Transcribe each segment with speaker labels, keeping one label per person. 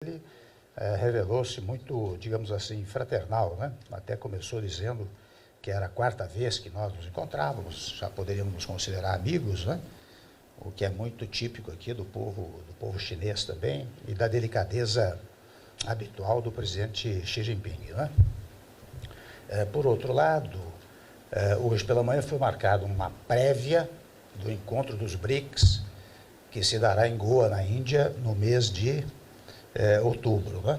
Speaker 1: Ele revelou-se muito, digamos assim, fraternal, né? Até começou dizendo que era a quarta vez que nós nos encontrávamos, já poderíamos nos considerar amigos, né? O que é muito típico aqui do povo chinês também, e da delicadeza habitual do presidente Xi Jinping, né? Por outro lado, hoje pela manhã foi marcada uma prévia do encontro dos BRICS, que se dará em Goa, na Índia, no mês de outubro, né?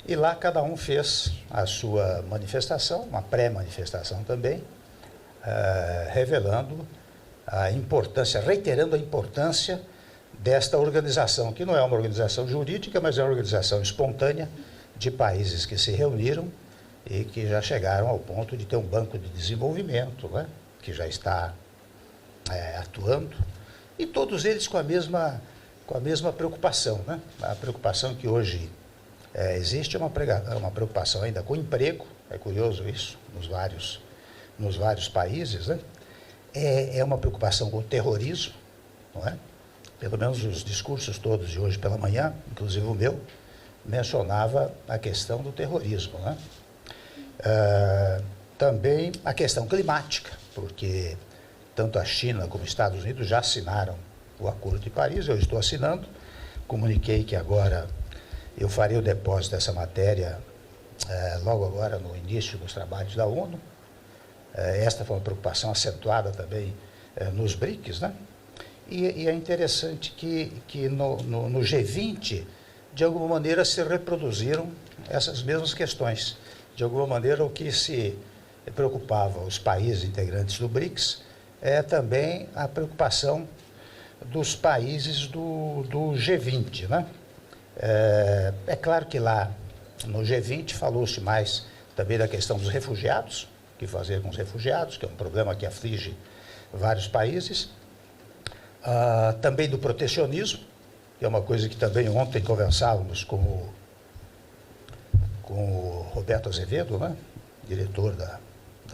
Speaker 1: E lá cada um fez a sua manifestação, uma pré-manifestação também, revelando a importância, reiterando a importância desta organização, que não é uma organização jurídica, mas é uma organização espontânea de países que se reuniram e que já chegaram ao ponto de ter um banco de desenvolvimento, né, que já está atuando, e todos eles com a mesma preocupação, né? A preocupação que hoje existe é uma preocupação ainda com o emprego, é curioso isso, nos vários países, né? É uma preocupação com o terrorismo, não é? Pelo menos os discursos todos de hoje pela manhã, inclusive o meu, mencionava a questão do terrorismo, né? Também a questão climática, porque tanto a China como os Estados Unidos já assinaram o Acordo de Paris, eu estou assinando, comuniquei que agora eu farei o depósito dessa matéria logo agora no início dos trabalhos da ONU. Esta foi uma preocupação acentuada também nos BRICS, né? E é interessante que no G20, de alguma maneira, se reproduziram essas mesmas questões. De alguma maneira, o que se preocupava os países integrantes do BRICS é também a preocupação dos países do G20, né? É claro que lá no G20 falou-se mais também da questão dos refugiados, o que fazer com os refugiados, que é um problema que aflige vários países, também do protecionismo, que é uma coisa que também ontem conversávamos com o Roberto Azevedo, né? Diretor da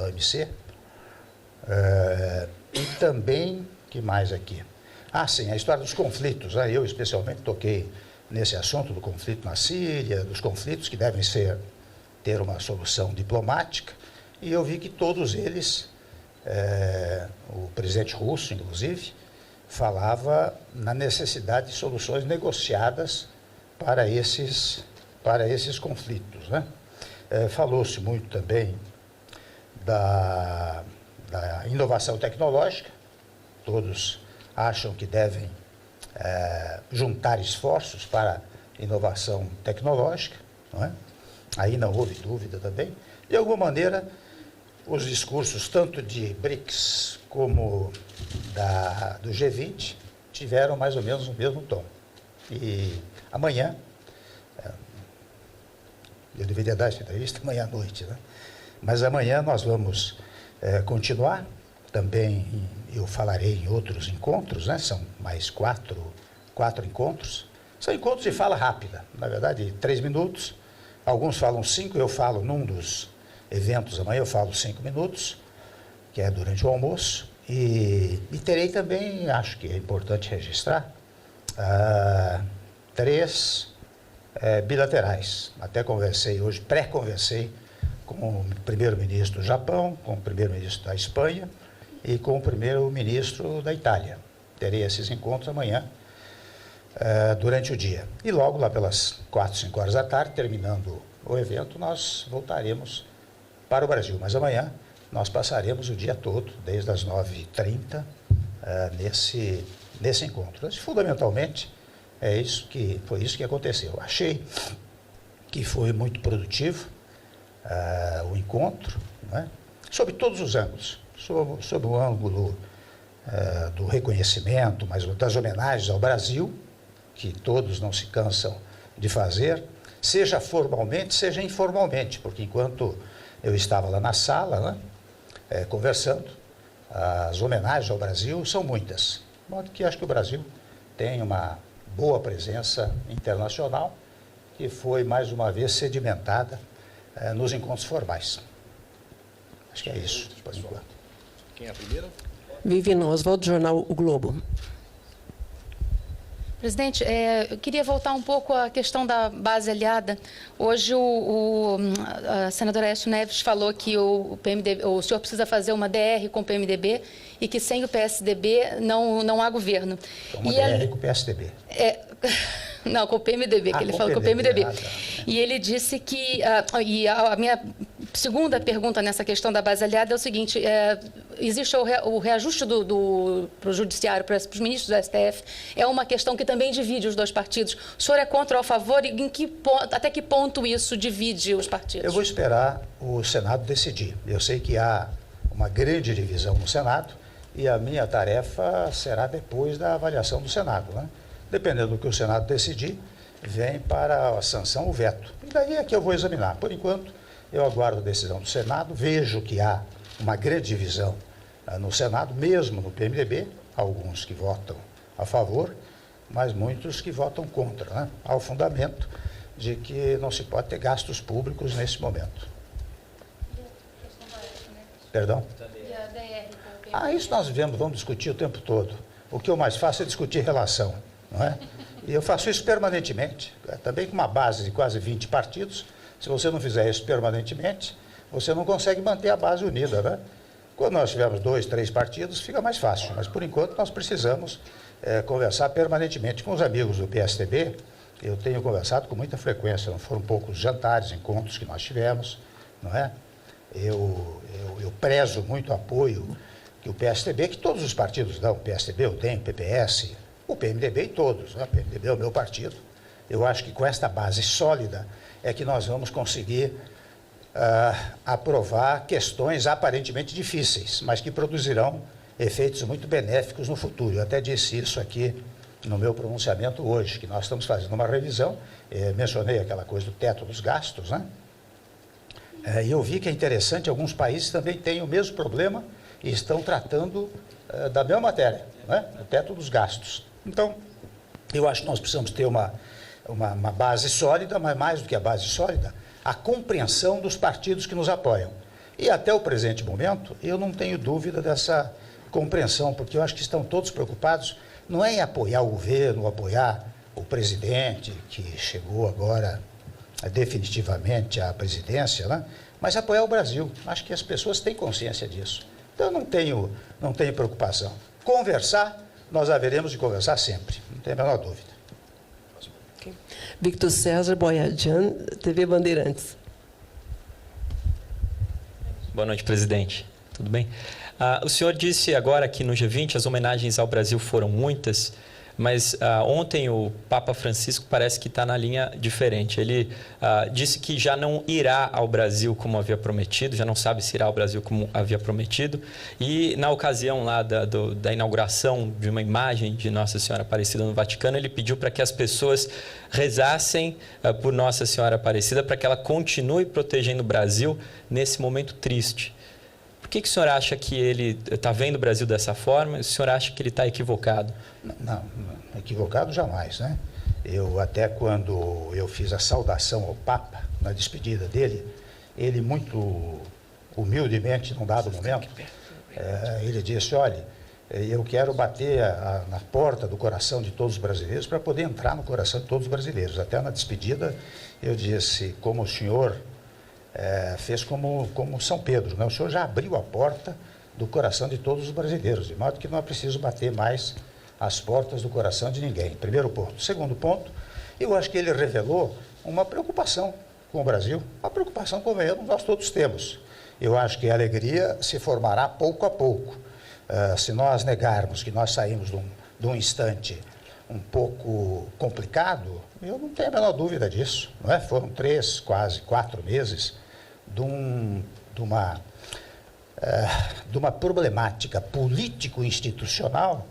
Speaker 1: OMC, e também, que mais aqui? Sim, a história dos conflitos, né? Eu especialmente toquei nesse assunto do conflito na Síria, dos conflitos que devem ter uma solução diplomática, e eu vi que todos eles, o presidente russo, inclusive, falava na necessidade de soluções negociadas para esses conflitos, né? Falou-se muito também da inovação tecnológica, todos acham que devem juntar esforços para inovação tecnológica, não é? Aí não houve dúvida também. De alguma maneira, os discursos tanto de BRICS como do G20 tiveram mais ou menos o mesmo tom. E amanhã, eu deveria dar essa entrevista amanhã à noite, né? Mas amanhã nós vamos continuar. Também eu falarei em outros encontros, né? São mais quatro encontros. São encontros de fala rápida, na verdade, 3 minutos. Alguns falam 5, eu falo num dos eventos amanhã, eu falo 5 minutos, que é durante o almoço. E terei também, acho que é importante registrar, 3 bilaterais. Até conversei hoje, pré-conversei com o primeiro-ministro do Japão, com o primeiro-ministro da Espanha e com o primeiro-ministro da Itália. Terei esses encontros amanhã, durante o dia. E logo lá pelas 4, 5 horas da tarde, terminando o evento, nós voltaremos para o Brasil. Mas amanhã nós passaremos o dia todo, desde as 9h30, nesse encontro. Mas, fundamentalmente, foi isso que aconteceu. Achei que foi muito produtivo o encontro, né? Sob todos os ângulos, sob o ângulo do reconhecimento, mas das homenagens ao Brasil, que todos não se cansam de fazer, seja formalmente, seja informalmente, porque enquanto eu estava lá na sala, né, conversando, as homenagens ao Brasil são muitas, de modo que acho que o Brasil tem uma boa presença internacional, que foi mais uma vez sedimentada nos encontros formais. Acho que é isso, por enquanto.
Speaker 2: Quem é a primeira?
Speaker 3: Vivian Oswald, jornal O Globo.
Speaker 2: Presidente, eu queria voltar um pouco à questão da base aliada. Hoje a senadora Aécio Neves falou que o senhor precisa fazer uma DR com o PMDB e que sem o PSDB não há governo.
Speaker 1: Uma DR com o PSDB.
Speaker 2: Não, com o PMDB, que ele falou com o PMDB. E ele disse que... e a minha segunda pergunta nessa questão da base aliada é o seguinte, existe o reajuste para o judiciário, para os ministros do STF, é uma questão que também divide os dois partidos. O senhor é contra ou a favor e até que ponto isso divide os partidos?
Speaker 1: Eu vou esperar o Senado decidir. Eu sei que há uma grande divisão no Senado e a minha tarefa será depois da avaliação do Senado, né? Dependendo do que o Senado decidir, vem para a sanção o veto. E daí é que eu vou examinar. Por enquanto, eu aguardo a decisão do Senado, vejo que há uma grande divisão no Senado, mesmo no PMDB, alguns que votam a favor, mas muitos que votam contra, né? Há o fundamento de que não se pode ter gastos públicos nesse momento. Perdão? Isso nós vamos discutir o tempo todo. O que eu mais faço é discutir relação. Não é? E eu faço isso permanentemente, também com uma base de quase 20 partidos. Se você não fizer isso permanentemente, você não consegue manter a base unida, né? Quando nós tivermos 2, 3 partidos, fica mais fácil, mas por enquanto nós precisamos conversar permanentemente com os amigos do PSDB. Eu tenho conversado com muita frequência, não foram poucos jantares, encontros que nós tivemos, não é? Eu prezo muito o apoio que o PSDB, que todos os partidos dão, o PSDB, o DEM, o PPS, o PMDB e todos, né? O PMDB é o meu partido. Eu acho que com esta base sólida é que nós vamos conseguir aprovar questões aparentemente difíceis, mas que produzirão efeitos muito benéficos no futuro. Eu até disse isso aqui no meu pronunciamento hoje, que nós estamos fazendo uma revisão, mencionei aquela coisa do teto dos gastos, né? E eu vi que é interessante, alguns países também têm o mesmo problema e estão tratando da mesma matéria, né? O teto dos gastos. Então, eu acho que nós precisamos ter uma base sólida, mas mais do que a base sólida, a compreensão dos partidos que nos apoiam. E até o presente momento, eu não tenho dúvida dessa compreensão, porque eu acho que estão todos preocupados, não é em apoiar o governo, apoiar o presidente, que chegou agora definitivamente à presidência, né? Mas apoiar o Brasil. Acho que as pessoas têm consciência disso. Então, eu não tenho preocupação. Conversar, nós haveremos de conversar sempre, não tem a menor dúvida.
Speaker 3: Okay. Victor César Boiadian, TV Bandeirantes.
Speaker 4: Boa noite, presidente. Tudo bem? O senhor disse agora que no G20 as homenagens ao Brasil foram muitas, mas ontem o Papa Francisco parece que está na linha diferente. Ele disse que já não irá ao Brasil como havia prometido, já não sabe se irá ao Brasil como havia prometido. E na ocasião lá da inauguração de uma imagem de Nossa Senhora Aparecida no Vaticano, ele pediu para que as pessoas rezassem por Nossa Senhora Aparecida para que ela continue protegendo o Brasil nesse momento triste. Por que o senhor acha que ele está vendo o Brasil dessa forma? O senhor acha que ele está equivocado?
Speaker 1: Não, equivocado jamais, né? Eu até quando eu fiz a saudação ao Papa, na despedida dele, ele muito humildemente, num dado momento, ele disse, olha, eu quero bater na porta do coração de todos os brasileiros para poder entrar no coração de todos os brasileiros. Até na despedida eu disse, como o senhor fez como São Pedro, né? O senhor já abriu a porta do coração de todos os brasileiros, de modo que não é preciso bater mais as portas do coração de ninguém. Primeiro ponto. Segundo ponto, eu acho que ele revelou uma preocupação com o Brasil, uma preocupação como nós todos temos. Eu acho que a alegria se formará pouco a pouco. Se nós negarmos que nós saímos de um instante um pouco complicado, eu não tenho a menor dúvida disso, não é? Foram 3, quase 4 meses de uma problemática político-institucional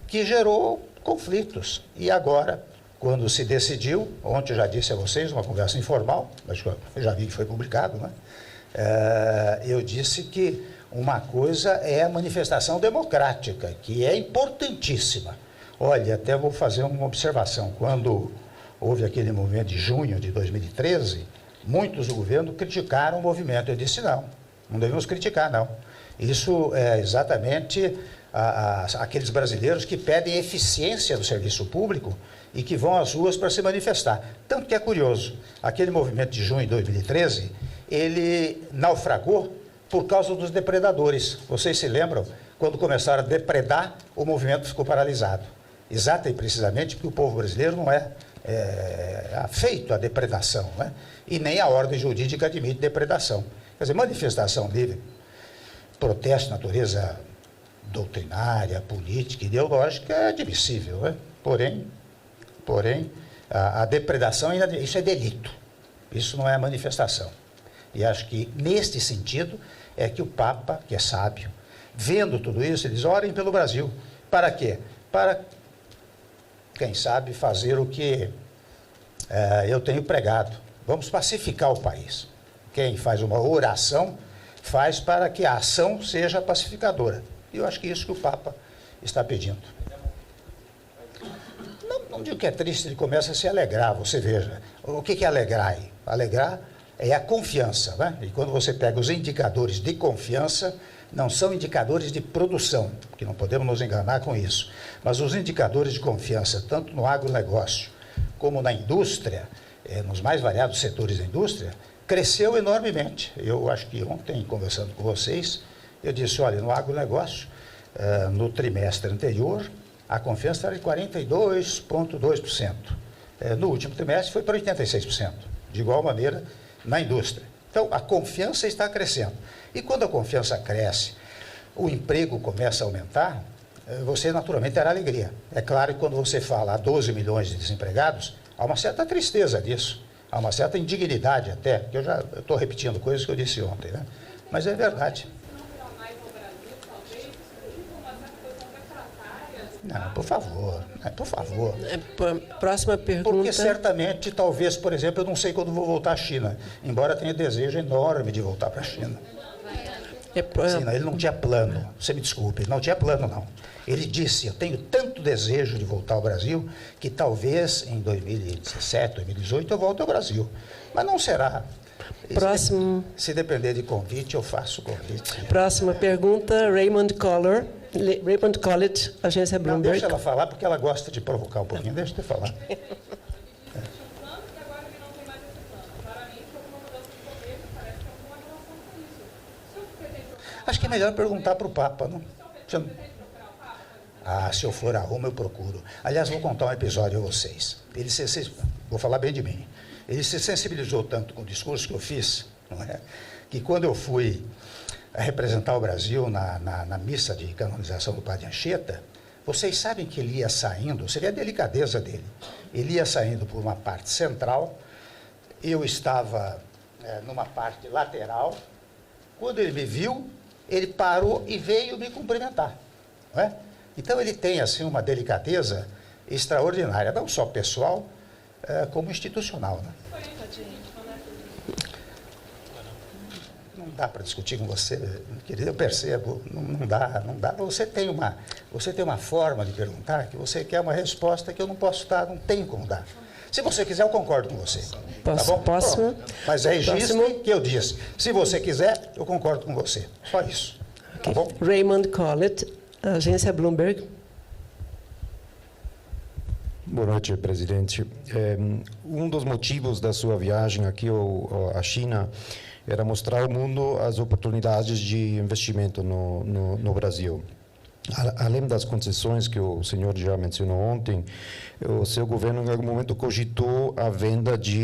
Speaker 1: que gerou conflitos. E agora, quando se decidiu, ontem eu já disse a vocês, numa conversa informal, mas eu já vi que foi publicado, né? Eu disse que uma coisa é a manifestação democrática, que é importantíssima. Olha, até vou fazer uma observação. Quando houve aquele movimento de junho de 2013, muitos do governo criticaram o movimento. Eu disse, não devemos criticar, não. Isso é exatamente aqueles brasileiros que pedem eficiência do serviço público e que vão às ruas para se manifestar. Tanto que é curioso, aquele movimento de junho de 2013, ele naufragou por causa dos depredadores. Vocês se lembram? Quando começaram a depredar, o movimento ficou paralisado. Exata e precisamente porque o povo brasileiro não é afeito à depredação, né? E nem a ordem jurídica admite depredação. Quer dizer, manifestação livre, protesto de natureza doutrinária, política, ideológica é admissível, né? Porém, a depredação, isso é delito. Isso não é manifestação. E acho que, neste sentido, é que o Papa, que é sábio, vendo tudo isso, ele diz, orem pelo Brasil. Para quê? Para, quem sabe, fazer o que eu tenho pregado. Vamos pacificar o país. Quem faz uma oração, faz para que a ação seja pacificadora. E eu acho que é isso que o Papa está pedindo. Não digo que é triste, ele começa a se alegrar, você veja. O que é alegrar aí? Alegrar é a confiança, né? E quando você pega os indicadores de confiança, não são indicadores de produção, que não podemos nos enganar com isso, mas os indicadores de confiança, tanto no agronegócio como na indústria, nos mais variados setores da indústria, cresceu enormemente. Eu acho que ontem, conversando com vocês, eu disse, olha, no agronegócio, no trimestre anterior, a confiança era de 42,2%. No último trimestre foi para 86%. De igual maneira, na indústria. Então, a confiança está crescendo. E quando a confiança cresce, o emprego começa a aumentar, você naturalmente terá alegria. É claro que quando você fala há 12 milhões de desempregados, há uma certa tristeza disso, há uma certa indignidade até, porque eu estou repetindo coisas que eu disse ontem, né? Mas é verdade. Não, por favor, por favor.
Speaker 3: Próxima pergunta.
Speaker 1: Porque certamente, talvez, por exemplo, eu não sei quando vou voltar à China, embora tenha desejo enorme de voltar para a China. Sim, não, ele não tinha plano, você me desculpe, ele não tinha plano, não. Ele disse, eu tenho tanto desejo de voltar ao Brasil, que talvez em 2017, 2018 eu volte ao Brasil. Mas não será.
Speaker 3: Próximo.
Speaker 1: Se depender de convite, eu faço o convite.
Speaker 3: Próxima pergunta, Raymond Collett, Agência
Speaker 1: Não,
Speaker 3: Bloomberg.
Speaker 1: deixa ela falar, porque ela gosta de provocar um pouquinho. Deixa eu falar. Acho que é melhor perguntar para o Papa, não? Se eu for a Roma, eu procuro. Aliás, vou contar um episódio a vocês. Vou falar bem de mim. Ele se sensibilizou tanto com o discurso que eu fiz, não é? Que quando eu fui representar o Brasil na missa de canonização do Padre Anchieta, vocês sabem que ele ia saindo, você vê a delicadeza dele, ele ia saindo por uma parte central, eu estava numa parte lateral, quando ele me viu, ele parou e veio me cumprimentar, não é? Então ele tem assim uma delicadeza extraordinária, não só pessoal, como institucional, né? Não dá para discutir com você, querido, eu percebo, não dá. Você tem uma forma de perguntar que você quer uma resposta que eu não posso dar, não tenho como dar. Se você quiser, eu concordo com você. Tá bom?
Speaker 3: Próximo.
Speaker 1: Mas registre que eu disse. Se você quiser, eu concordo com você. Só isso. Tá bom?
Speaker 3: Raymond Collett, Agência Bloomberg.
Speaker 5: Boa noite, presidente. Um dos motivos da sua viagem aqui à China era mostrar ao mundo as oportunidades de investimento no Brasil. Além das concessões que o senhor já mencionou ontem, o seu governo em algum momento cogitou a venda de